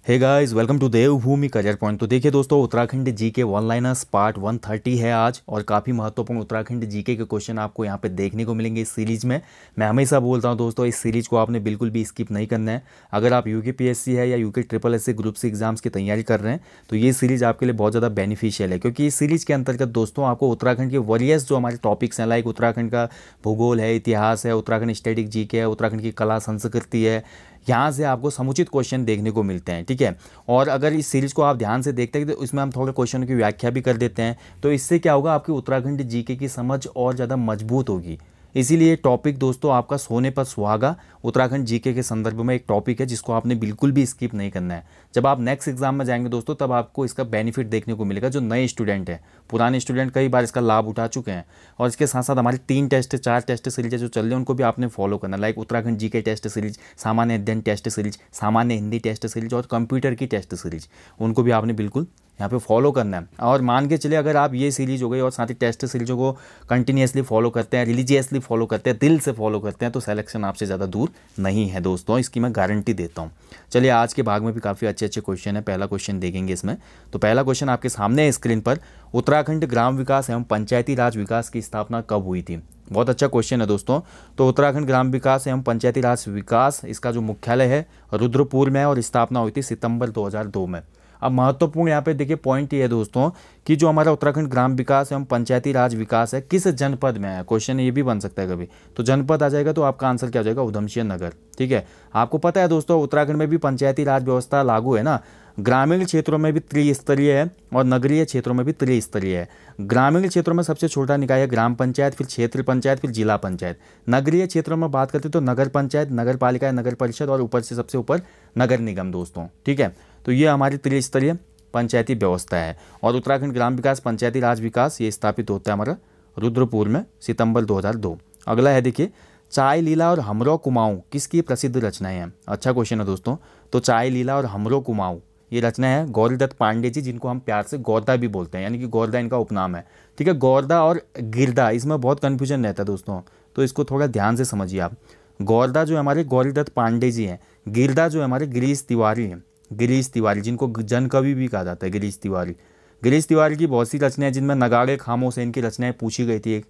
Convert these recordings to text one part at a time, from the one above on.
Hey guys, welcome to Devbhoomi career point. तो देखिए दोस्तों, Uttarakhand GK one liners part 130 है आज, और काफ़ी महत्वपूर्ण उत्तराखंड जीके के क्वेश्चन आपको यहाँ पे देखने को मिलेंगे इस सीरीज में। मैं हमेशा बोलता हूँ दोस्तों, इस सीरीज को आपने बिल्कुल भी स्किप नहीं करना है। अगर आप यूके है या UK triple S group C exams की तैयारी कर रहे हैं तो ये सीरीज आपके लिए बहुत ज़्यादा बेनिफिशियल है, क्योंकि इस सीरीज के अंतर्गत दोस्तों आपको उत्तराखंड के वरियस जो हमारे टॉपिक्स हैं, लाइक उत्तराखंड का भूगोल है, इतिहास है, उत्तराखंड स्टैटिक जीके है, उत्तराखंड की कला संस्कृति है, यहाँ से आपको समुचित क्वेश्चन देखने को मिलते हैं। ठीक है, और अगर इस सीरीज़ को आप ध्यान से देखते हैं तो इसमें हम थोड़े क्वेश्चन की व्याख्या भी कर देते हैं, तो इससे क्या होगा, आपकी उत्तराखंड जीके की समझ और ज़्यादा मजबूत होगी। इसीलिए टॉपिक दोस्तों आपका सोने पर सुहागा उत्तराखंड जीके के संदर्भ में एक टॉपिक है जिसको आपने बिल्कुल भी स्किप नहीं करना है। जब आप नेक्स्ट एग्जाम में जाएंगे दोस्तों, तब आपको इसका बेनिफिट देखने को मिलेगा। जो नए स्टूडेंट हैं, पुराने स्टूडेंट कई बार इसका लाभ उठा चुके हैं, और इसके साथ साथ हमारी 4 टेस्ट सीरीज जो चल रही है उनको भी आपने फॉलो करना, like Uttarakhand GK test series, सामान्य अध्ययन टेस्ट सीरीज, सामान्य हिंदी टेस्ट सीरीज और कंप्यूटर की टेस्ट सीरीज, उनको भी आपने बिल्कुल यहाँ पे फॉलो करना है। और मान के चलिए, अगर आप ये सीरीज हो गई और साथ ही टेस्ट सीरीजों को कंटिन्यूसली फॉलो करते हैं, रिलीजियसली फॉलो करते हैं, दिल से फॉलो करते हैं, तो सिलेक्शन आपसे ज़्यादा दूर नहीं है दोस्तों, इसकी मैं गारंटी देता हूँ। चलिए, आज के भाग में भी काफ़ी अच्छे अच्छे क्वेश्चन है। पहला क्वेश्चन देखेंगे इसमें। तो पहला क्वेश्चन आपके सामने है स्क्रीन पर, उत्तराखंड ग्राम विकास एवं पंचायती राज विकास की स्थापना कब हुई थी? बहुत अच्छा क्वेश्चन है दोस्तों। तो उत्तराखंड ग्राम विकास एवं पंचायती राज विकास, इसका जो मुख्यालय है रुद्रपुर में है, और स्थापना हुई थी सितंबर 2002 में। अब महत्वपूर्ण यहाँ पे देखिए पॉइंट ये है दोस्तों कि जो हमारा उत्तराखंड ग्राम विकास एवं पंचायती राज विकास है, किस जनपद में है। क्वेश्चन ये भी बन सकता है कभी, तो जनपद आ जाएगा तो आपका आंसर क्या हो जाएगा, उधमसिंह नगर। ठीक है, आपको पता है दोस्तों, उत्तराखंड में भी पंचायती राज व्यवस्था लागू है ना। ग्रामीण क्षेत्रों में भी त्रिस्तरीय है और नगरीय क्षेत्रों में भी त्रिस्तरीय है। ग्रामीण क्षेत्रों में सबसे छोटा निकाय है ग्राम पंचायत, फिर क्षेत्र पंचायत, फिर जिला पंचायत। नगरीय क्षेत्रों में बात करते तो नगर पंचायत, नगर पालिका, नगर परिषद और ऊपर से सबसे ऊपर नगर निगम दोस्तों। ठीक है, तो ये हमारी त्रिस्तरीय पंचायती व्यवस्था है। और उत्तराखंड ग्राम विकास पंचायती राज विकास ये स्थापित होता है हमारा रुद्रपुर में सितंबर 2002। अगला है देखिए, चाय लीला और हमरो कुमाऊं किसकी प्रसिद्ध रचनाएं हैं? अच्छा क्वेश्चन है दोस्तों। तो चाय लीला और हमरो कुमाऊं ये रचना है गौरीदत्त पांडे जी, जिनको हम प्यार से गौरदा भी बोलते हैं, यानी कि गौरदा इनका उपनाम है। ठीक है, गौरदा और गिरदा, इसमें बहुत कन्फ्यूजन रहता है दोस्तों, तो इसको थोड़ा ध्यान से समझिए आप। गौरदा जो हमारे गौरीदत्त पांडे जी हैं, गिरदा जो हमारे गिरीश तिवारी हैं, गिरीश तिवारी जिनको जन कवि भी कहा जाता है, गिरीश तिवारी। गिरीश तिवारी की बहुत सी रचनाएं जिनमें नगाड़े खामोश इनकी रचनाएं पूछी गई थी एक।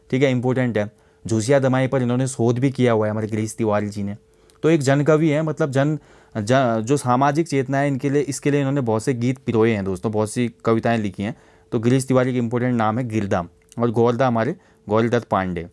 ठीक है, इंपॉर्टेंट है। झुसिया दमाई पर इन्होंने शोध भी किया हुआ है हमारे गिरीश तिवारी जी ने। तो एक जन कवि है, मतलब जो सामाजिक चेतना है इनके लिए, इसके लिए इन्होंने बहुत से गीत पिरोए हैं दोस्तों, बहुत सी कविताएं लिखी हैं। तो गिरीश तिवारी की इंपॉर्टेंट नाम है गिरदा, और गौरदा हमारे गौरीदत्त पांडे।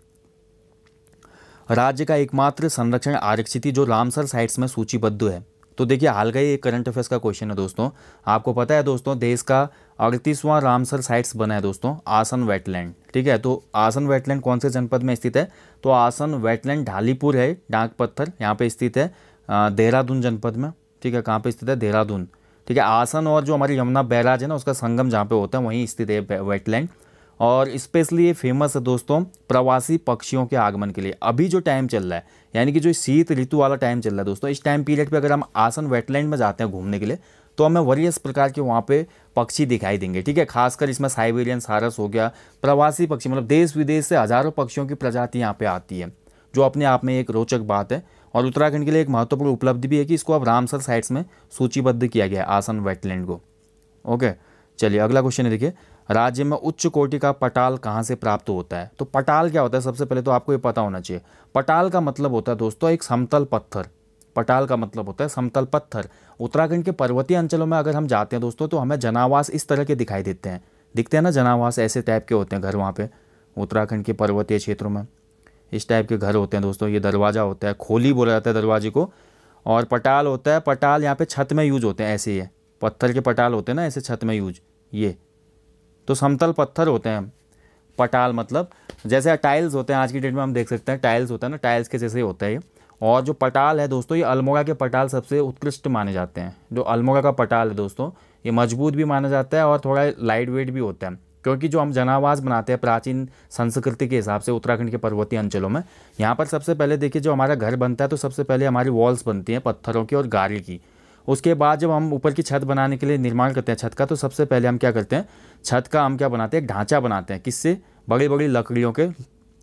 राज्य का एकमात्र संरक्षण आरक्षित जो रामसर साइट्स में सूचीबद्ध है। तो देखिए, हाल का ये करंट अफेयर्स का क्वेश्चन है दोस्तों। आपको पता है दोस्तों, देश का 38वां रामसर साइट्स बना है दोस्तों, आसन वेटलैंड। ठीक है, तो आसन वेटलैंड कौन से जनपद में स्थित है? तो आसन वेटलैंड ढालीपुर है, डाक पत्थर यहाँ पे स्थित है, देहरादून जनपद में। ठीक है, कहाँ पे स्थित है? देहरादून। ठीक है, आसन और जो हमारी यमुना बैराज है ना, उसका संगम जहाँ पे होता है वहीं स्थित है वेटलैंड। और स्पेशली ये फेमस है दोस्तों प्रवासी पक्षियों के आगमन के लिए। अभी जो टाइम चल रहा है, यानी कि जो शीत ऋतु वाला टाइम चल रहा है दोस्तों, इस टाइम पीरियड पे अगर हम आसन वेटलैंड में जाते हैं घूमने के लिए, तो हमें वरियस प्रकार के वहाँ पे पक्षी दिखाई देंगे। ठीक है, खासकर इसमें साइबेरियन सारस हो गया, प्रवासी पक्षी, मतलब देश विदेश से हज़ारों पक्षियों की प्रजाति यहाँ पे आती है, जो अपने आप में एक रोचक बात है। और उत्तराखंड के लिए एक महत्वपूर्ण उपलब्धि भी है कि इसको अब रामसर साइट्स में सूचीबद्ध किया गया है, आसन वेटलैंड को। ओके, चलिए अगला क्वेश्चन है देखिए, राज्य में उच्च कोटि का पटाल कहाँ से प्राप्त होता है? तो पटाल क्या होता है, सबसे पहले तो आपको ये पता होना चाहिए। पटाल का मतलब होता है दोस्तों एक समतल पत्थर। पटाल का मतलब होता है समतल पत्थर। उत्तराखंड के पर्वतीय अंचलों में अगर हम जाते हैं दोस्तों, तो हमें जनावास इस तरह के दिखाई देते हैं, दिखते हैं ना जनावास, ऐसे टाइप के होते हैं घर वहाँ पे। उत्तराखंड के पर्वतीय क्षेत्रों में इस टाइप के घर होते हैं दोस्तों। ये दरवाज़ा होता है, खोली बोला जाता है दरवाजे को, और पटाल होता है। पटाल यहाँ पे छत में यूज होते हैं, ऐसे ही पत्थर के पटाल होते हैं ना, ऐसे छत में यूज। ये तो समतल पत्थर होते हैं पटाल, मतलब जैसे टाइल्स होते हैं आज की डेट में हम देख सकते हैं, टाइल्स होता है ना, टाइल्स के जैसे होता है ये। और जो पटाल है दोस्तों, ये अल्मोड़ा के पटाल सबसे उत्कृष्ट माने जाते हैं। जो अल्मोड़ा का पटाल है दोस्तों, ये मजबूत भी माना जाता है और थोड़ा लाइट वेट भी होता है, क्योंकि जो हम जनावास बनाते हैं प्राचीन संस्कृति के हिसाब से उत्तराखंड के पर्वतीय अंचलों में, यहाँ पर सबसे पहले देखिए जो हमारा घर बनता है, तो सबसे पहले हमारी वॉल्स बनती हैं पत्थरों की और गारे की। उसके बाद जब हम ऊपर की छत बनाने के लिए निर्माण करते हैं छत का, तो सबसे पहले हम क्या करते हैं, छत का हम क्या बनाते हैं, ढांचा बनाते हैं। किससे? बड़ी बड़ी लकड़ियों के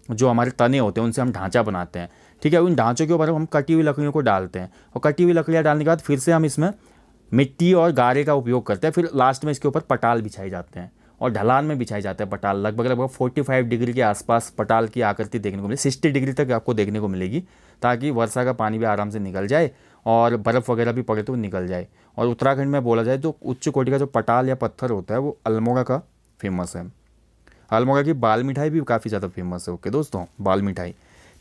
जो हमारे तने होते हैं उनसे हम ढांचा बनाते हैं। ठीक है, उन ढांचों के ऊपर हम कटी हुई लकड़ियों को डालते हैं, और कटी हुई लकड़ियाँ डालने के बाद फिर से हम इसमें मिट्टी और गारे का उपयोग करते हैं। फिर लास्ट में इसके ऊपर पटाल बिछाए जाते हैं और ढलान में बिछाए जाते हैं पटाल। लगभग 45 डिग्री के आसपास पटाल की आकृति देखने को मिले, 60 डिग्री तक आपको देखने को मिलेगी, ताकि वर्षा का पानी भी आराम से निकल जाए और बर्फ़ वगैरह भी पड़े तो निकल जाए। और उत्तराखंड में बोला जाए तो उच्च कोटि का जो पटाल या पत्थर होता है वो अल्मोड़ा का फेमस है। अल्मोड़ा की बाल मिठाई भी काफ़ी ज़्यादा फेमस है। ओके दोस्तों, बाल मिठाई।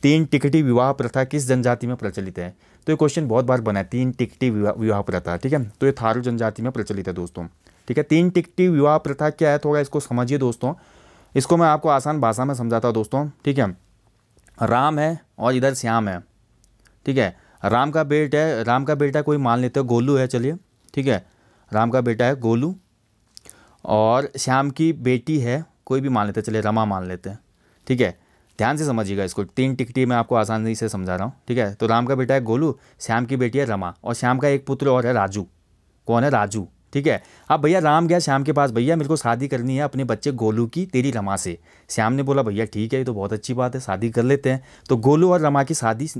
3 टिकटी विवाह प्रथा किस जनजाति में प्रचलित है? तो ये क्वेश्चन बहुत बार बना है, 3 टिकटी विवाह प्रथा, ठीक है। तो ये थारू जनजाति में प्रचलित है दोस्तों, ठीक है। 3 टिकटी विवाह प्रथा क्या है, थोड़ा इसको समझिए दोस्तों। इसको मैं आपको आसान भाषा में समझाता हूँ दोस्तों, ठीक है। राम है और इधर श्याम है, ठीक है। राम का बेटा कोई मान लेते हैं गोलू है, चलिए, ठीक है। राम का बेटा है गोलू और श्याम की बेटी है कोई भी मान लेते हैं, चलिए रमा मान लेते हैं, ठीक है। ध्यान से समझिएगा इसको, 3 टिकटी मैं आपको आसानी से समझा रहा हूँ, ठीक है। तो राम का बेटा है गोलू, श्याम की बेटी है रमा और श्याम का एक पुत्र और है राजू। कौन है? राजू, ठीक है। अब भैया राम गया श्याम के पास, भैया मेरे को शादी करनी है अपने बच्चे गोलू की तेरी रमा से। श्याम ने बोला भैया ठीक है, ये तो बहुत अच्छी बात है, शादी कर लेते हैं। तो गोलू और रमा की शादी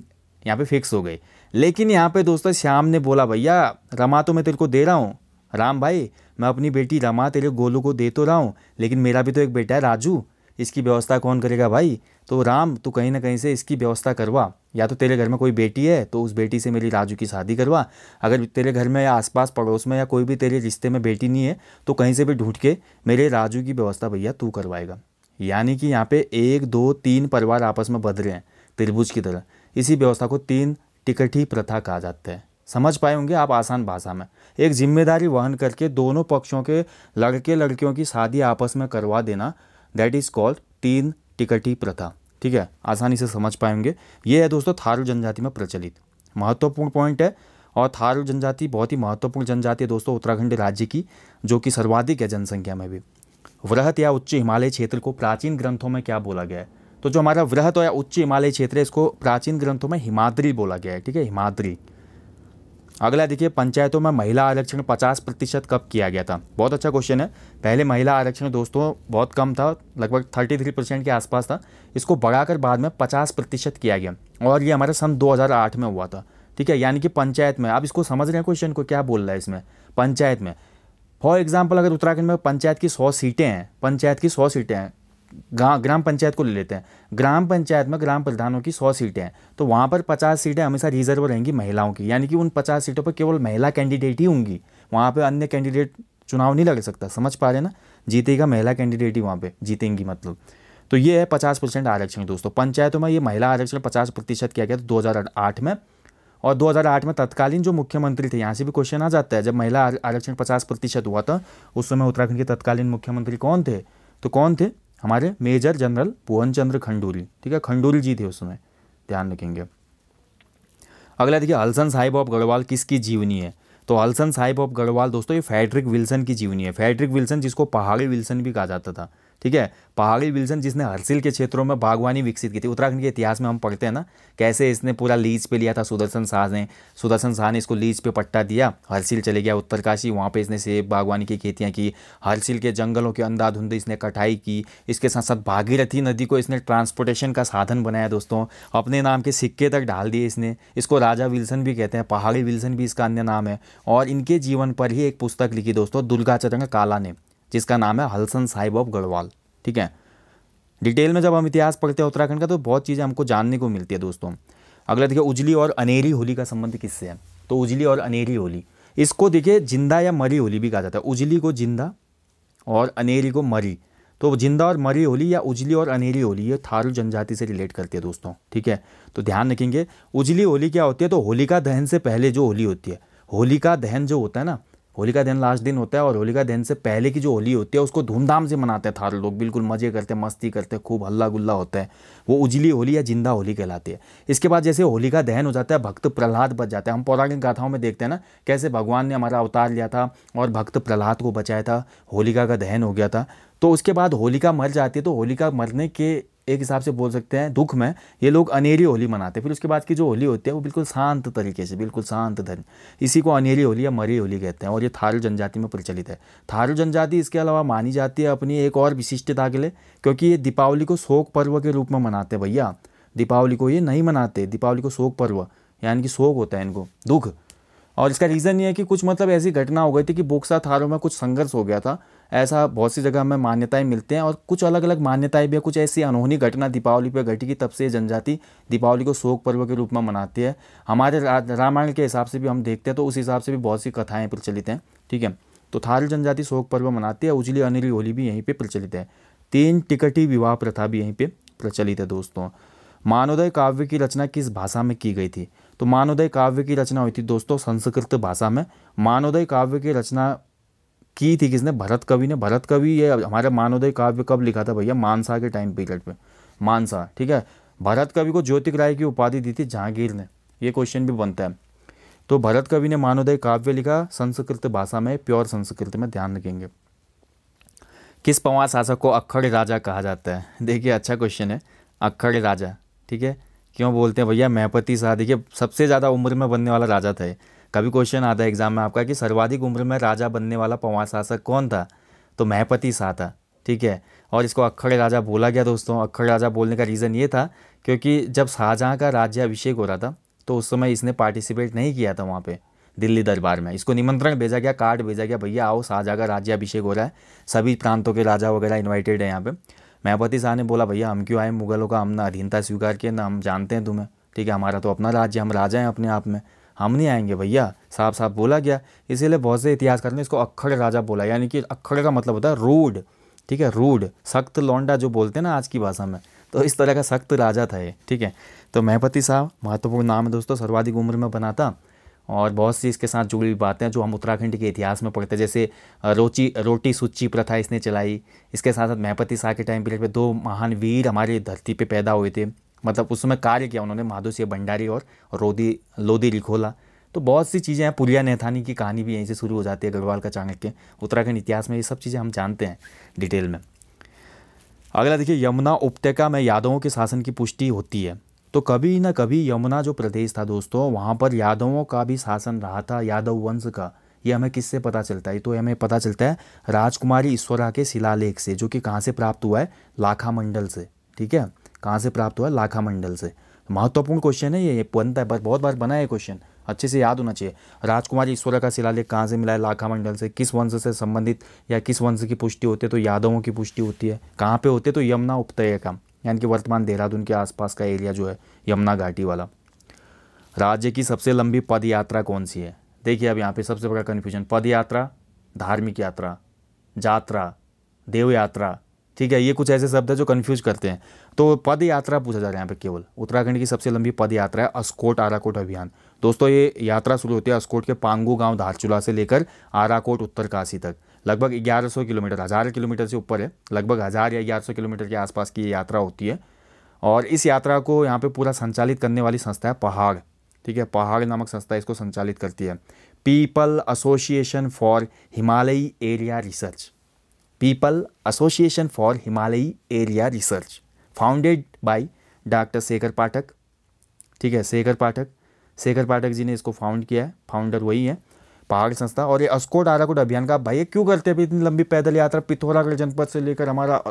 यहाँ पे फिक्स हो गई। लेकिन यहाँ पे दोस्तों श्याम ने बोला भैया रमा तो मैं तेरे को दे रहा हूँ, राम भाई मैं अपनी बेटी रमा तेरे गोलू को दे तो रहा हूँ, लेकिन मेरा भी तो एक बेटा है राजू, इसकी व्यवस्था कौन करेगा भाई? तो राम तू कहीं ना कहीं से इसकी व्यवस्था करवा, या तो तेरे घर में कोई बेटी है तो उस बेटी से मेरी राजू की शादी करवा, अगर तेरे घर में या आसपास पड़ोस में या कोई भी तेरे रिश्ते में बेटी नहीं है तो कहीं से भी ढूंढ के मेरे राजू की व्यवस्था भैया तू करवाएगा। यानी कि यहाँ पे 1 2 3 परिवार आपस में बंध रहे हैं त्रिभुज की तरह। इसी व्यवस्था को 3 टिकटी प्रथा कहा जाता है। समझ पाए होंगे आप आसान भाषा में। एक जिम्मेदारी वहन करके दोनों पक्षों के लड़के लड़कियों की शादी आपस में करवा देना, दैट इज़ कॉल्ड 3 टिकटी प्रथा, ठीक है। आसानी से समझ पाएंगे। ये है दोस्तों थारू जनजाति में प्रचलित महत्वपूर्ण पॉइंट है। और थारू जनजाति बहुत ही महत्वपूर्ण जनजाति है दोस्तों उत्तराखंड राज्य की, जो कि सर्वाधिक है जनसंख्या में भी। वृहत या उच्च हिमालय क्षेत्र को प्राचीन ग्रंथों में क्या बोला गया है? तो जो हमारा वृहत या उच्च हिमालय क्षेत्र है इसको प्राचीन ग्रंथों में हिमाद्री बोला गया है, ठीक है, हिमाद्री। अगला देखिए, पंचायतों में महिला आरक्षण 50% कब किया गया था? बहुत अच्छा क्वेश्चन है। पहले महिला आरक्षण दोस्तों बहुत कम था, लगभग 33% के आसपास था। इसको बढ़ाकर बाद में 50% किया गया और ये हमारे सन 2008 में हुआ था, ठीक है। यानी कि पंचायत में, आप इसको समझ रहे हैं क्वेश्चन को क्या बोल रहा है इसमें? पंचायत में फॉर एग्जाम्पल अगर उत्तराखंड में पंचायत की 100 सीटें हैं, ग्राम पंचायत को ले लेते हैं, ग्राम पंचायत में ग्राम प्रधानों की 100 सीटें हैं, तो वहाँ पर 50 सीटें हमेशा रिजर्व रहेंगी महिलाओं की। यानी कि उन 50 सीटों पर केवल महिला कैंडिडेट ही होंगी, वहाँ पे अन्य कैंडिडेट चुनाव नहीं लड़ सकता। समझ पा रहे हैं ना? जीतेगा महिला कैंडिडेट ही वहाँ पे जीतेंगी मतलब। तो ये है 50% आरक्षण दोस्तों। पंचायतों में ये महिला आरक्षण 50% किया गया था 2008 में। और 2008 में तत्कालीन जो मुख्यमंत्री थे, यहाँ से भी क्वेश्चन आ जाता है, जब महिला आरक्षण 50% हुआ था उस समय उत्तराखंड के तत्कालीन मुख्यमंत्री कौन थे? तो कौन थे? हमारे मेजर जनरल भुवन चंद्र खंडूरी, ठीक है, खंडूरी जी थे उस समय, ध्यान रखेंगे। अगला देखिए, हलसन साहिब ऑफ गढ़वाल किसकी जीवनी है? तो हलसन साहिब ऑफ गढ़वाल दोस्तों ये फ्रेडरिक विल्सन की जीवनी है। फ्रेडरिक विल्सन जिसको पहाड़ी विल्सन भी कहा जाता था, ठीक है, पहाड़ी विल्सन जिसने हरसिल के क्षेत्रों में बागवानी विकसित की थी। उत्तराखंड के इतिहास में हम पढ़ते हैं ना कैसे इसने पूरा लीज पे लिया था सुदर्शन शाह ने इसको लीज पे पट्टा दिया, हरसिल चले गया उत्तरकाशी, वहाँ पे इसने सेब बागवानी की खेतियाँ की, हरसिल के जंगलों के अंधाधुंध इसने कटाई की। इसके साथ साथ भागीरथी नदी को इसने ट्रांसपोर्टेशन का साधन बनाया दोस्तों, अपने नाम के सिक्के तक डाल दिए इसने। इसको राजा विल्सन भी कहते हैं, पहाड़ी विल्सन भी इसका अन्य नाम है। और इनके जीवन पर ही एक पुस्तक लिखी दोस्तों दुर्गाचरण काला ने, जिसका नाम है हलसन साहिब ऑफ गढ़वाल, ठीक है। डिटेल में जब हम इतिहास पढ़ते हैं उत्तराखंड का तो बहुत चीज़ें हमको जानने को मिलती है दोस्तों। अगला देखिए, उजली और अनेरी होली का संबंध किससे है? तो उजली और अनेरी होली, इसको देखिए जिंदा या मरी होली भी कहा जाता है। उजली को जिंदा और अनेरी को मरी। तो जिंदा और मरी होली या उजली और अनेरी होली ये थारू जनजाति से रिलेट करती है दोस्तों, ठीक है। तो ध्यान रखेंगे, उजली होली क्या होती है? तो होलिका दहन से पहले जो होली होती है, होलिका दहन जो होता है ना, होलिका दहन लास्ट दिन होता है और होलिका दहन से पहले की जो होली होती है उसको धूमधाम से मनाते हैं थारू लोग, बिल्कुल मजे करते हैं, मस्ती करते हैं, खूब हल्ला गुल्ला होता है। वो उजली होली या जिंदा होली कहलाती है। इसके बाद जैसे होलिका दहन हो जाता है, भक्त प्रहलाद बच जाता है। हम पौराणिक गाथाओं में देखते हैं ना कैसे भगवान ने हमारा अवतार लिया था और भक्त प्रहलाद को बचाया था, होलिका का दहन हो गया था। तो उसके बाद होलिका मर जाती है, तो होलिका मरने के एक हिसाब से बोल सकते हैं दुख में ये लोग अनेरी होली मनाते हैं। फिर उसके बाद की जो होली होती है वो बिल्कुल शांत तरीके से, बिल्कुल शांत धन, इसी को अनेरी होली या मरी होली कहते हैं। और ये थारू जनजाति में प्रचलित है। थारू जनजाति इसके अलावा मानी जाती है अपनी एक और विशिष्टता के लिए, क्योंकि ये दीपावली को शोक पर्व के रूप में मनाते हैं भैया। दीपावली को ये नहीं मनाते, दीपावली को शोक पर्व यानी कि शोक होता है इनको, दुख। और इसका रीज़न ये है कि कुछ मतलब ऐसी घटना हो गई थी कि बोक्सा थारों में कुछ संघर्ष हो गया था। ऐसा बहुत सी जगह हमें मान्यताएं मिलते हैं, और कुछ अलग अलग मान्यताएं भी है। कुछ ऐसी अनहोनी घटना दीपावली पर घटी कि तब से ये जनजाति दीपावली को शोक पर्व के रूप में मनाती है। हमारे रामायण के हिसाब से भी हम देखते हैं तो उस हिसाब से भी बहुत सी कथाएँ प्रचलित हैं। ठीक है, तो थारू जनजाति शोक पर्व मनाती है। उजली अनिरी होली भी यहीं पर प्रचलित है। 3 टिकटी विवाह प्रथा भी यहीं पर प्रचलित है दोस्तों। मानवोदय काव्य की रचना किस भाषा में की गई थी? तो मानवोदय काव्य की रचना हुई थी दोस्तों संस्कृत भाषा में। मानवोदय काव्य की रचना की थी किसने? भरत कवि ने। भरत कवि ये हमारा मानवोदय काव्य कब लिखा था भैया? मानसा के टाइम पीरियड पे, मानसा। ठीक है, भरत कवि को ज्योतिक राय की उपाधि दी थी जहांगीर ने। ये क्वेश्चन भी बनता है। तो भरत कवि ने मानवोदय काव्य लिखा संस्कृत भाषा में, प्योर संस्कृत में, ध्यान रखेंगे। किस पंवार शासक को अक्खड़ राजा कहा जाता है? देखिए अच्छा क्वेश्चन है, अक्खड़ राजा। ठीक है, क्यों बोलते हैं भैया? महपति शाह देखिए सबसे ज़्यादा उम्र में बनने वाला राजा था। कभी क्वेश्चन आता है एग्जाम में आपका कि सर्वाधिक उम्र में राजा बनने वाला पंवार शासक कौन था? तो महपति शाह था। ठीक है, और इसको अक्खड़ राजा बोला गया दोस्तों। अक्खड़ राजा बोलने का रीज़न ये था क्योंकि जब शाहजहाँ का राज्याभिषेक हो रहा था तो उस समय इसने पार्टिसिपेट नहीं किया था वहाँ पर दिल्ली दरबार में। इसको निमंत्रण भेजा गया, कार्ड भेजा गया, भैया आओ शाहजहाँ का राज्याभिषेक हो रहा है, सभी प्रांतों के राजा वगैरह इन्वाइटेड है यहाँ पे। महपति शाह ने बोला भैया हम क्यों आए, मुगलों का हमने अधीनता स्वीकार किया ना, हम जानते हैं तुम्हें। ठीक है, हमारा तो अपना राज्य, हम राजा हैं अपने आप में, हम नहीं आएंगे भैया, साफ साफ बोला गया। इसीलिए बहुत से इतिहासकार ने इसको अक्खड़ राजा बोला, यानी कि अक्खड़ का मतलब होता है रूड। ठीक है, रूड, सख्त लौंडा जो बोलते हैं ना आज की भाषा में, तो इस तरह का सख्त राजा था ये। ठीक है, तो महपति शाह महत्वपूर्ण नाम है दोस्तों, सर्वाधिक उम्र में बना था। और बहुत सी इसके साथ जुड़ी हुई बातें हैं जो हम उत्तराखंड के इतिहास में पढ़ते हैं, जैसे रोटी सुच्ची प्रथा इसने चलाई। इसके साथ साथ महपति शाह के टाइम पीरियड में 2 महान वीर हमारी धरती पे पैदा हुए थे, मतलब उस समय कार्य किया उन्होंने, माधो सिंह भंडारी और लोधी रिखोला। तो बहुत सी चीज़ें हैं। पुलिया नैथानी की कहानी भी यहीं से शुरू हो जाती है, गढ़वाल का चाणक्य। उत्तराखंड इतिहास में ये सब चीज़ें हम जानते हैं डिटेल में। अगला देखिए, यमुना उपत्यका में यादवों के शासन की पुष्टि होती है। तो कभी ना कभी यमुना जो प्रदेश था दोस्तों, वहाँ पर यादवों का भी शासन रहा था, यादव वंश का। ये हमें किससे पता चलता है? तो हमें पता चलता है राजकुमारी ईश्वरा के शिलालेख से, जो कि कहाँ से प्राप्त हुआ है? लाखा मंडल से। ठीक है, कहाँ से प्राप्त हुआ है? लाखा मंडल से। महत्वपूर्ण क्वेश्चन है ये बनता है, बहुत बार बना है क्वेश्चन, अच्छे से याद होना चाहिए। राजकुमारी ईश्वरा का शिलालेख कहाँ से मिला है? लाखा मंडल से। किस वंश से संबंधित या किस वंश की पुष्टि होती है? तो यादवों की पुष्टि होती है। कहाँ पे होती है? तो यमुना उपत्यका, यानी कि वर्तमान देहरादून के आसपास का एरिया जो है यमुना घाटी वाला। राज्य की सबसे लंबी पद यात्रा कौन सी है? देखिए अब यहाँ पे सबसे बड़ा कन्फ्यूजन, पद यात्रा, धार्मिक यात्रा, जात्रा, देव यात्रा। ठीक है, ये कुछ ऐसे शब्द है जो कन्फ्यूज करते हैं। तो पद यात्रा पूछा जा रहा है यहाँ पे केवल। उत्तराखंड की सबसे लंबी पद यात्रा है अस्कोट आराकोट अभियान। दोस्तों ये यात्रा शुरू होती है अस्कोट के पांगू गांव धारचूला से लेकर आराकोट उत्तरकाशी तक। लगभग 1100 किलोमीटर, 1000 किलोमीटर से ऊपर है, लगभग 1000 या 1100 किलोमीटर के आसपास की ये यात्रा होती है। और इस यात्रा को यहाँ पे पूरा संचालित करने वाली संस्था है पहाड़। ठीक है, पहाड़ नामक संस्था इसको संचालित करती है। People association for Himalayi area research, people association for Himalayi area research, founded by doctor Shekhar Pathak. ठीक है, शेखर पाठक जी ने इसको फाउंड किया है, फाउंडर वही है, पहाड़ संस्था। और ये अस्कोट आराकोट अभियान का भाई क्यों करते हैं इतनी लंबी पैदल यात्रा? पिथौरागढ़ जनपद से लेकर हमारा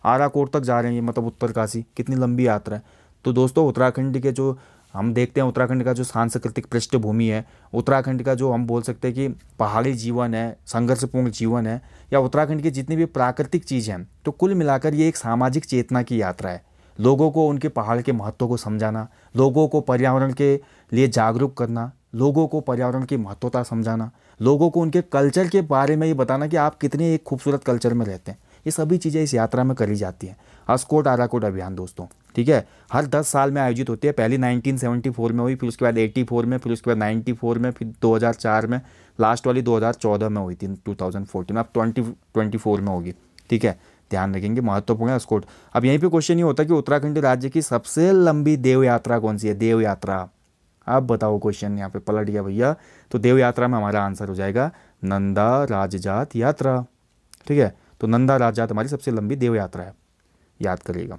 आराकोट तक जा रहे हैं, मतलब उत्तरकाशी, कितनी लंबी यात्रा है। तो दोस्तों उत्तराखंड के जो हम देखते हैं, उत्तराखंड का जो सांस्कृतिक पृष्ठभूमि है, उत्तराखंड का जो हम बोल सकते हैं कि पहाड़ी जीवन है, संघर्षपूर्ण जीवन है, या उत्तराखंड की जितनी भी प्राकृतिक चीज़ हैं, तो कुल मिलाकर ये एक सामाजिक चेतना की यात्रा है। लोगों को उनके पहाड़ के महत्व को समझाना, लोगों को पर्यावरण के लिए जागरूक करना, लोगों को पर्यावरण की महत्वता समझाना, लोगों को उनके कल्चर के बारे में ये बताना कि आप कितने एक खूबसूरत कल्चर में रहते हैं। ये सभी चीज़ें इस यात्रा में करी जाती हैं। अस्कोट आराकोट अभियान दोस्तों, ठीक है, हर 10 साल में आयोजित होती है। पहली 1974 में हुई, फिर उसके बाद 84 में, फिर उसके बाद 94 में, फिर 2004 में, लास्ट वाली 2014 में हुई थी, 2014 में। अब 2024 में होगी। ठीक है, ध्यान रखेंगे, महत्वपूर्ण है अस्कोट। अब यहीं पे क्वेश्चन ये होता है कि उत्तराखंड राज्य की सबसे लंबी देव यात्रा कौन सी है? देव यात्रा, अब बताओ, क्वेश्चन यहाँ पे पलट गया भैया। तो देव यात्रा में हमारा आंसर हो जाएगा नंदा राजजात यात्रा। ठीक है, तो नंदा राजजात हमारी सबसे लंबी देव यात्रा है, याद करिएगा।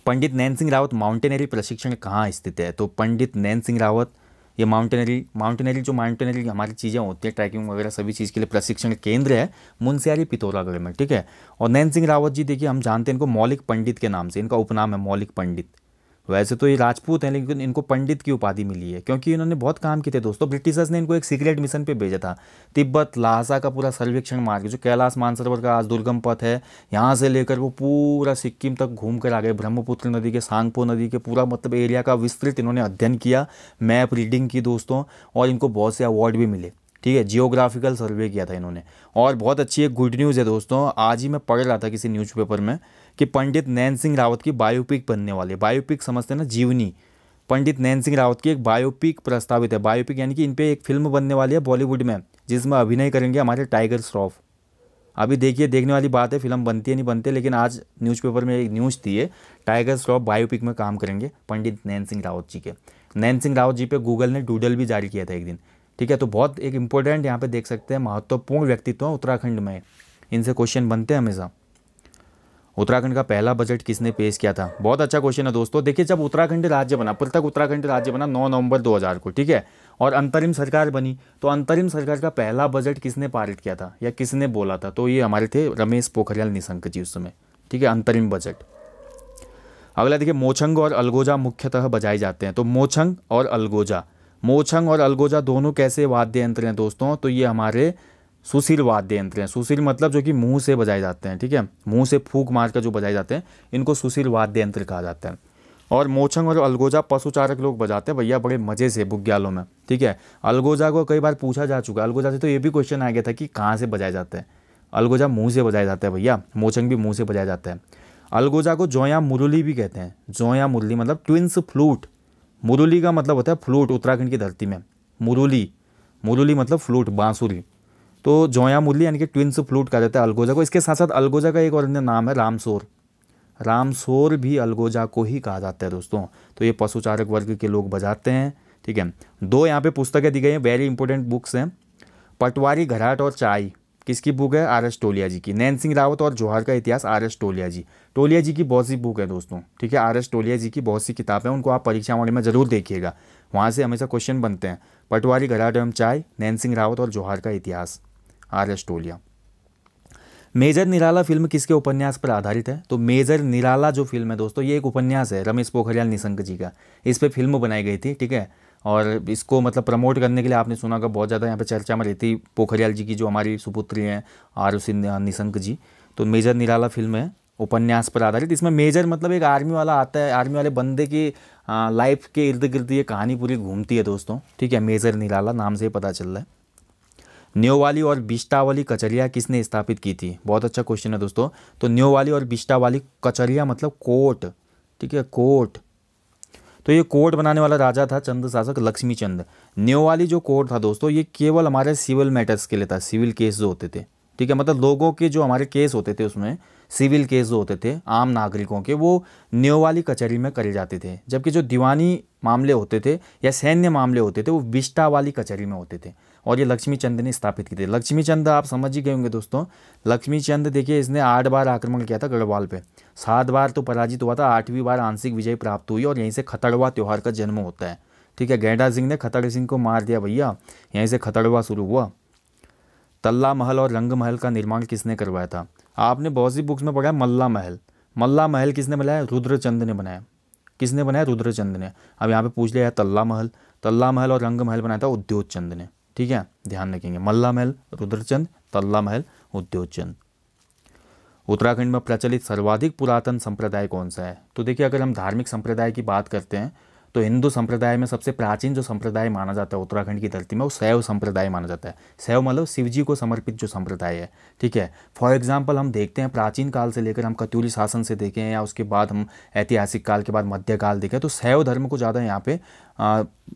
पंडित नैन सिंह रावत माउंटेनरी प्रशिक्षण कहाँ स्थित है? तो पंडित नैन सिंह रावत ये माउंटेनरी हमारी चीज़ें होती है, ट्रैकिंग वगैरह सभी चीज़ के लिए प्रशिक्षण केंद्र है मुनस्यारी पिथौरागढ़ में। ठीक है, और नैन सिंह रावत जी देखिए हम जानते हैं इनको मौलिक पंडित के नाम से, इनका उपनाम है मौलिक पंडित। वैसे तो ये राजपूत हैं, लेकिन इनको पंडित की उपाधि मिली है क्योंकि इन्होंने बहुत काम किए थे दोस्तों। ब्रिटिशर्स ने इनको एक सीक्रेट मिशन पे भेजा था, तिब्बत लहासा का पूरा सर्वेक्षण मार्ग, जो कैलाश मानसरोवर का आज दुर्गम पथ है, यहाँ से लेकर वो पूरा सिक्किम तक घूम कर आ गए। ब्रह्मपुत्र नदी के, सांगपो नदी के पूरा मतलब एरिया का विस्तृत इन्होंने अध्ययन किया, मैप रीडिंग की दोस्तों, और इनको बहुत से अवार्ड भी मिले। ठीक है, जियोग्राफिकल सर्वे किया था इन्होंने। और बहुत अच्छी एक गुड न्यूज़ है दोस्तों, आज ही मैं पढ़ रहा था किसी न्यूज़पेपर में कि पंडित नैन सिंह रावत की बायोपिक बनने वाली है। बायोपिक समझते हैं ना, जीवनी। पंडित नैन सिंह रावत की एक बायोपिक प्रस्तावित है। बायोपिक यानी कि इन पे एक फिल्म बनने वाली है बॉलीवुड में, जिसमें अभिनय करेंगे हमारे टाइगर श्रॉफ। अभी देखिए, देखने वाली बात है फिल्म बनती है नहीं बनती, लेकिन आज न्यूज़पेपर में एक न्यूज़ थी है, टाइगर श्रॉफ बायोपिक में काम करेंगे पंडित नैन सिंह रावत जी के। नैन सिंह रावत जी पे गूगल ने डूडल भी जारी किया था एक दिन। ठीक है, तो बहुत एक इंपॉर्टेंट यहाँ पे देख सकते हैं महत्वपूर्ण व्यक्तित्व उत्तराखंड में, इनसे क्वेश्चन बनते हैं हमेशा। उत्तराखंड का पहला बजट किसने पेश किया था? बहुत अच्छा क्वेश्चन है दोस्तों। देखिए, जब उत्तराखंड राज्य बना, पृथक उत्तराखंड राज्य बना 9 नवंबर 2000 को, ठीक है, और अंतरिम सरकार बनी, तो अंतरिम सरकार का पहला बजट किसने पारित किया था या किसने बोला था? तो ये हमारे थे रमेश पोखरियाल निशंक जी उस समय। ठीक है, अंतरिम बजट। अगला देखिए, मोछंग और अलगोजा मुख्यतः बजाए जाते हैं। तो मोछंग और अलगोजा, मोछंग और अलगोजा दोनों कैसे वाद्य यंत्र हैं दोस्तों? तो ये हमारे सुशील वाद्य यंत्र हैं। सुशील मतलब जो कि मुंह से बजाए जाते हैं। ठीक है, मुंह से फूंक मार कर जो बजाए जाते हैं, इनको सुशील वाद्य यंत्र कहा जाता है। और मोछंग और अलगोजा पशुचारक लोग बजाते हैं भैया, बड़े मजे से बुग्यालों में। ठीक है, अलगोजा को कई बार पूछा जा चुका है, अलगोजा से तो ये भी क्वेश्चन आ गया था कि कहाँ से बजाया जाता है। अलगोजा मुँह से बजाया जाता है भैया, मोछंग भी मुँह से बजाया जाता है। अलगोजा को जोया मुरली भी कहते हैं। जोया मुरली मतलब ट्विंस फ्लूट। मुरली का मतलब होता है फ्लूट, उत्तराखंड की धरती में मुरली, मुरली मतलब फ्लूट, बांसुरी। तो जोया मुरली यानी कि ट्विंस फ्लूट कहा जाता है अलगोजा को। इसके साथ साथ अलगोजा का एक और अन्य नाम है रामसोर। रामसोर भी अलगोजा को ही कहा जाता है दोस्तों। तो ये पशुचारक वर्ग के लोग बजाते हैं। ठीक है, 2 यहाँ पे पुस्तकें दी गई हैं, वेरी इंपॉर्टेंट बुक्स हैं। पटवारी, घराट और चाय किसकी बुक है? आर एस टोलिया जी की। नैन सिंह रावत और जोहार का इतिहास, आर एस टोलिया जी। टोलिया जी की बहुत सी बुक है दोस्तों। ठीक है, आर एस टोलिया जी की बहुत सी किताबें, उनको आप परीक्षा वाले में जरूर देखिएगा, वहाँ से हमेशा क्वेश्चन बनते हैं। पटवारी, घराट एवं चाय, नैन सिंह रावत और जोहार का इतिहास, आर एस टोलिया। मेजर निराला फिल्म किसके उपन्यास पर आधारित है? तो मेजर निराला जो फिल्म है दोस्तों, ये एक उपन्यास है रमेश पोखरियाल निशंक जी का। इस पे फिल्म बनाई गई थी। ठीक है, और इसको मतलब प्रमोट करने के लिए आपने सुना होगा, बहुत ज़्यादा यहाँ पे चर्चा में रहती पोखरियाल जी की, जो हमारी सुपुत्री हैं आरुषि निशंक जी। तो मेजर निराला फिल्म है उपन्यास पर आधारित। इसमें मेजर मतलब एक आर्मी वाला आता है, आर्मी वाले बंदे की लाइफ के इर्द गिर्द ये कहानी पूरी घूमती है दोस्तों। ठीक है, मेजर निराला नाम से पता चल रहा है। न्योवाली और बिष्टावाली कचरिया किसने स्थापित की थी? बहुत अच्छा क्वेश्चन है दोस्तों। तो न्योवाली और बिष्टावाली कचरिया मतलब कोट। ठीक है, कोट। तो ये कोट बनाने वाला राजा था चंद शासक लक्ष्मी चंद। न्योवाली जो कोट था दोस्तों, ये केवल हमारे सिविल मैटर्स के लिए था, सिविल केस जो होते थे। ठीक है, मतलब लोगों के जो हमारे केस होते थे, उसमें सिविल केस जो होते थे आम नागरिकों के, वो न्योवाली कचहरी में करे जाते थे। जबकि जो दीवानी मामले होते थे या सैन्य मामले होते थे, वो बिष्टावाली कचहरी में होते थे। और ये लक्ष्मी चंद ने स्थापित की थी। लक्ष्मी चंद आप समझ ही गए होंगे दोस्तों। लक्ष्मी चंद देखिए, इसने 8 बार आक्रमण किया था गढ़वाल पे, 7 बार तो पराजित हुआ था, 8वीं बार आंशिक विजय प्राप्त हुई, और यहीं से खतड़वा त्यौहार का जन्म होता है। ठीक है, गैंडा सिंह ने खतड़ सिंह को मार दिया भैया, यहीं से खतड़वा शुरू हुआ। तल्ला महल और रंग महल का निर्माण किसने करवाया था? आपने बहुत सी बुक्स में पढ़ा है मल्ला महल। मल्ला महल किसने बनाया? रुद्रचंद ने बनाया। किसने बनाया? रुद्रचंद ने। अब यहाँ पे पूछ लिया है तल्ला महल। तल्ला महल और रंग महल बनाया था उद्योग चंद ने। ठीक है, ध्यान रखेंगे, मल्ला महल रुद्रचंद, तल्ला महल उद्योग चंद। उत्तराखंड में प्रचलित सर्वाधिक पुरातन संप्रदाय कौन सा है? तो देखिए, अगर हम धार्मिक संप्रदाय की बात करते हैं तो हिंदू संप्रदाय में सबसे प्राचीन जो संप्रदाय माना जाता है उत्तराखंड की धरती में, वो शैव संप्रदाय माना जाता है। शैव मतलब शिव जी को समर्पित जो संप्रदाय है। ठीक है, फॉर एग्जांपल हम देखते हैं प्राचीन काल से लेकर हम कत्यूरी शासन से देखें, या उसके बाद हम ऐतिहासिक काल के बाद मध्यकाल देखें, तो शैव धर्म को ज़्यादा यहाँ पे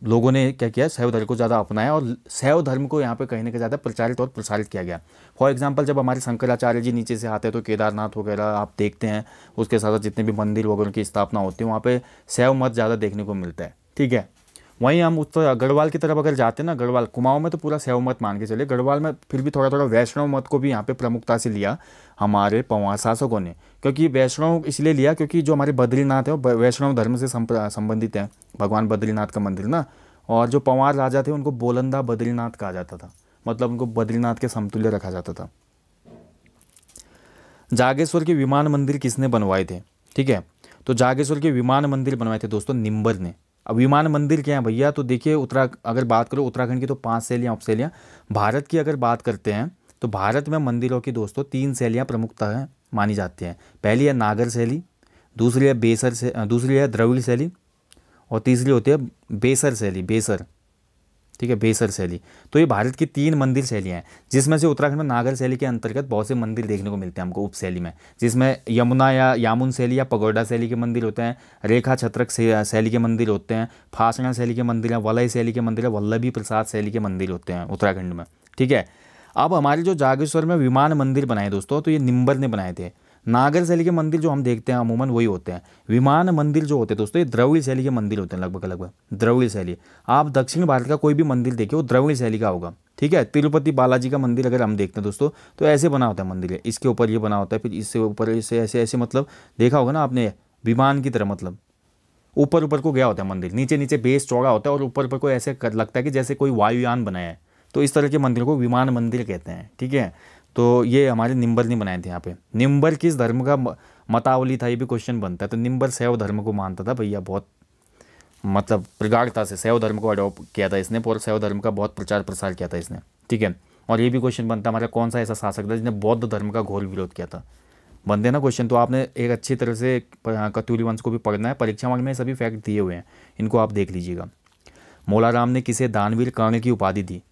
लोगों ने क्या किया, शैव धर्म को ज़्यादा अपनाया, और शैव धर्म को यहाँ पे कहीं ना कहीं ज़्यादा प्रचारित और प्रसारित किया गया। फॉर एग्जांपल, जब हमारे शंकराचार्य जी नीचे से आते हैं तो केदारनाथ वगैरह आप देखते हैं, उसके साथ साथ जितने भी मंदिर वगैरह की स्थापना होती है, वहाँ पे शैव मत ज़्यादा देखने को मिलता है। ठीक है, वहीं हम उत्तर गढ़वाल की तरफ अगर जाते हैं ना, गढ़वाल कुमाऊं में तो पूरा शैव मत मान के चले, गढ़वाल में फिर भी थोड़ा थोड़ा वैष्णव मत को भी यहाँ पे प्रमुखता से लिया हमारे पंवार शासकों ने। क्योंकि वैष्णव इसलिए लिया क्योंकि जो हमारे बद्रीनाथ है वो वैष्णव धर्म से संबंधित है, भगवान बद्रीनाथ का मंदिर ना। और जो पंवार राजा थे उनको बोलंदा बद्रीनाथ कहा जाता था, मतलब उनको बद्रीनाथ के समतुल्य रखा जाता था। जागेश्वर के विमान मंदिर किसने बनवाए थे? ठीक है, तो जागेश्वर के विमान मंदिर बनवाए थे दोस्तों निम्बर ने। अब विमान मंदिर क्या है भैया, तो देखिए अगर बात करो उत्तराखंड की तो 5 शैलियाँ उपशैलियाँ। भारत की अगर बात करते हैं तो भारत में मंदिरों की दोस्तों 3 शैलियाँ प्रमुखता है मानी जाती हैं। पहली है नागर शैली, दूसरी है दूसरी है द्रविड़ शैली, और तीसरी होती है बेसर शैली, बेसर, ठीक है, बेसर शैली। तो ये भारत की 3 मंदिर शैलियाँ हैं, जिसमें से उत्तराखंड में नागर शैली के अंतर्गत बहुत से मंदिर देखने को मिलते हैं हमको उप शैली में, जिसमें यमुना या यामुन शैली या पगोडा शैली के मंदिर होते हैं, रेखा छत्रक शैली के मंदिर होते हैं, फासना शैली के मंदिर हैं, वलय शैली के मंदिर है, वल्लभी प्रसाद शैली के मंदिर होते हैं उत्तराखंड में, ठीक है। अब हमारे जो जागेश्वर में विमान मंदिर बनाए दोस्तों, तो ये निम्बर ने बनाए थे। नागर शैली के मंदिर जो हम देखते हैं अमूमन वही होते हैं। विमान मंदिर जो होते हैं दोस्तों, ये द्रविड़ शैली के मंदिर होते हैं, लगभग द्रविड़ शैली। आप दक्षिण भारत का कोई भी मंदिर देखिए वो द्रविड़ शैली का होगा, ठीक है। तिरुपति बालाजी का मंदिर अगर हम देखते हैं दोस्तों, तो ऐसे बना होता है मंदिर, इसके ऊपर ये बना होता है, फिर इससे ऊपर इससे ऐसे ऐसे, मतलब देखा होगा ना आपने, विमान की तरह, मतलब ऊपर ऊपर को गया होता है मंदिर, नीचे नीचे बेस चौड़ा होता है और ऊपर ऊपर को ऐसे लगता है कि जैसे कोई वायुयान बनाया है। तो इस तरह के मंदिर को विमान मंदिर कहते हैं, ठीक है। तो ये हमारे निम्बर ने बनाए थे यहाँ पे। निम्बर किस धर्म का मतावली था, ये भी क्वेश्चन बनता है। तो निम्बर शैव धर्म को मानता था भैया, बहुत मतलब प्रगाढ़ता से शैव धर्म को अडॉप्ट किया था इसने, और शैव धर्म का बहुत प्रचार प्रसार किया था इसने, ठीक है। और ये भी क्वेश्चन बनता है हमारा, कौन सा ऐसा शासक था जिसने बौद्ध धर्म का घोर विरोध किया था। बनते ना क्वेश्चन, तो आपने एक अच्छी तरह से कत्यूरी वंश को भी पढ़ना है, परीक्षा मार्ग में सभी फैक्ट दिए हुए हैं, इनको आप देख लीजिएगा। मोलाराम ने किसे दानवीर कर्ण की उपाधि दी,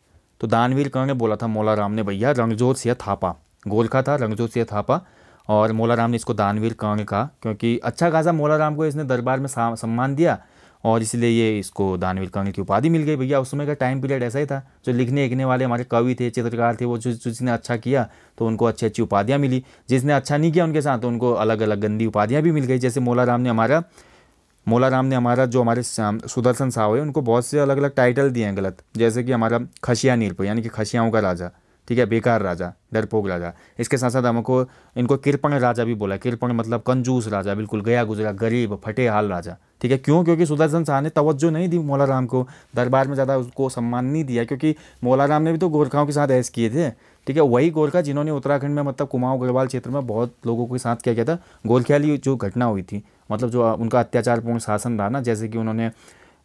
तो दानवीर कर्ण ने बोला था मोलाराम ने भैया रणजोत सिंह थापा, गोरखा था रणजोत सिंह थापा, और मोलाराम ने इसको दानवीर कर्ण कहा, क्योंकि अच्छा खासा मोलाराम को इसने दरबार में सम्मान दिया, और इसलिए ये इसको दानवीर कर्ण की उपाधि मिल गई। भैया उस समय का टाइम पीरियड ऐसा ही था, जो लिखने लिखने वाले हमारे कवि थे, चित्रकार थे, वो जिसने अच्छा किया तो उनको अच्छी अच्छी उपाधियाँ मिली, जिसने अच्छा नहीं किया उनके साथ तो उनको अलग अलग गंदी उपाधियाँ भी मिल गई। जैसे मोलाराम ने हमारा जो हमारे सुदर्शन साहू है उनको बहुत से अलग अलग टाइटल दिए हैं गलत, जैसे कि हमारा खशिया नीरप, यानी कि खशियाओं का राजा, ठीक है, बेकार राजा, डरपोक राजा। इसके साथ साथ हमको इनको कृपण राजा भी बोला। कृपण मतलब कंजूस राजा, बिल्कुल गया गुजरा, गरीब, फटे हाल राजा, ठीक है। क्यों? क्योंकि सुदर्शन शाह ने तवज्जो नहीं दी मोलाराम को, दरबार में ज़्यादा उसको सम्मान नहीं दिया, क्योंकि मोलाराम ने भी तो गोरखाओं के साथ ऐश किए थे, ठीक है। वही गोरखा जिन्होंने उत्तराखंड में मतलब कुमाऊं गढ़वाल क्षेत्र में बहुत लोगों के साथ क्या किया था, गोरखियाली जो घटना हुई थी, मतलब जो उनका अत्याचारपूर्ण शासन रहा ना, जैसे कि उन्होंने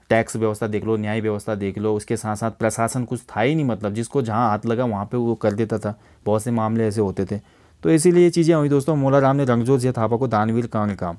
टैक्स व्यवस्था देख लो, न्याय व्यवस्था देख लो, उसके साथ साथ प्रशासन कुछ था ही नहीं, मतलब जिसको जहाँ हाथ लगा वहाँ पे वो कर देता था, बहुत से मामले ऐसे होते थे। तो इसीलिए ये चीज़ें हुई दोस्तों। मोलाराम ने रणजोत सिंह थापा को दानवीर कर्ण कहा।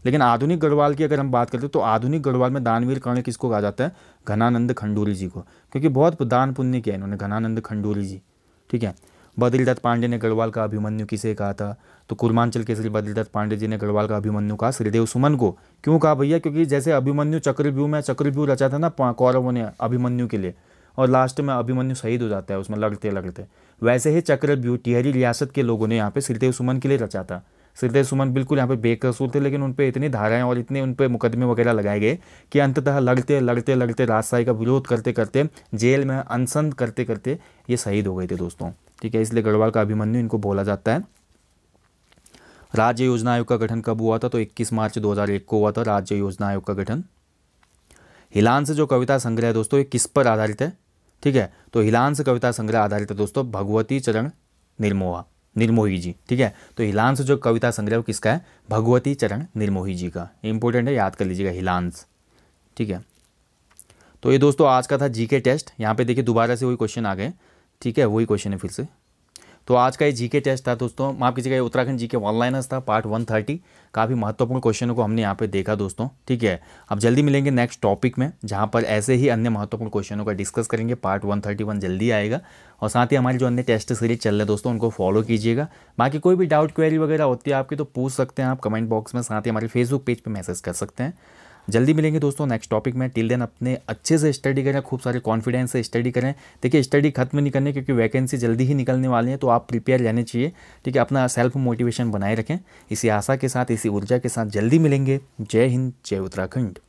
लेकिन आधुनिक गढ़वाल की अगर हम बात करते तो आधुनिक गढ़वाल में दानवीर कर्ण किसको कहा जाता है, घनानंद खंडूरी जी को, क्योंकि बहुत दान पुण्य किया इन्होंने, घनानंद खंडूरी जी, ठीक है। बद्रीदत्त पांडे ने गढ़वाल का अभिमन्यु किसे कहा था, तो कुर्मांचल केसरी बद्रीदत्त पांडे जी ने गढ़वाल का अभिमन्यु कहा श्रीदेव सुमन को। क्यों कहा भैया? क्योंकि जैसे अभिमन्यु चक्रव्यूह रचा था ना कौरवों ने अभिमन्यु के लिए, और लास्ट में अभिमन्यु शहीद हो जाता है उसमें लड़ते लड़ते, वैसे ही चक्रव्यूह टिहरी रियासत के लोगों ने यहाँ पे श्रीदेव सुमन के लिए रचा था। श्रीदेव सुमन बिल्कुल यहाँ पे बेकसूर थे, लेकिन उन पर इतनी धाराएं और इतने उन पर मुकदमे वगैरह लगाए गए कि अंततः लड़ते लड़ते लड़ते राजशाही का विरोध करते करते, जेल में अनशन करते करते ये शहीद हो गए थे दोस्तों, ठीक है। इसलिए गढ़वाल का अभिमन्यु इनको बोला जाता है। राज्य योजना आयोग का गठन कब हुआ था, तो 21 मार्च 2001 को हुआ था राज्य योजना आयोग का गठन। हिलांस जो कविता संग्रह है दोस्तों, ये किस पर आधारित है, ठीक है। तो हिलांस कविता संग्रह आधारित है दोस्तों भगवती चरण निर्मोही जी, ठीक है। तो हिलांस जो कविता संग्रह किसका है, भगवती चरण निर्मोही जी का। इंपॉर्टेंट है, याद कर लीजिएगा हिलांस, ठीक है। तो ये दोस्तों आज का था जीके टेस्ट। यहाँ पे देखिए दोबारा से वही क्वेश्चन आ गए, ठीक है, वही क्वेश्चन है फिर से। तो आज का ये जीके टेस्ट था दोस्तों, माफ कीजिएगा, उत्तराखंड जीके ऑनलाइनर्स था पार्ट 130। काफ़ी महत्वपूर्ण क्वेश्चनों को हमने यहाँ पे देखा दोस्तों, ठीक है। अब जल्दी मिलेंगे नेक्स्ट टॉपिक में, जहाँ पर ऐसे ही अन्य महत्वपूर्ण क्वेश्चनों का डिस्कस करेंगे। पार्ट 131 जल्दी आएगा, और साथ ही हमारी जो अन्य टेस्ट सीरीज चल रहे हैं दोस्तों उनको फॉलो कीजिएगा। बाकी कोई भी डाउट क्वेरी वगैरह होती है आपकी तो पूछ सकते हैं आप कमेंट बॉक्स में, साथ ही हमारे फेसबुक पेज पर मैसेज कर सकते हैं। जल्दी मिलेंगे दोस्तों नेक्स्ट टॉपिक में। टिल देन अपने अच्छे से स्टडी करें, खूब सारे कॉन्फिडेंस से स्टडी करें। देखिए स्टडी खत्म नहीं करनी, क्योंकि वैकेंसी जल्दी ही निकलने वाली है, तो आप प्रिपेयर रहने चाहिए, ठीक है। अपना सेल्फ मोटिवेशन बनाए रखें। इसी आशा के साथ, इसी ऊर्जा के साथ जल्दी मिलेंगे। जय हिंद, जय उत्तराखंड।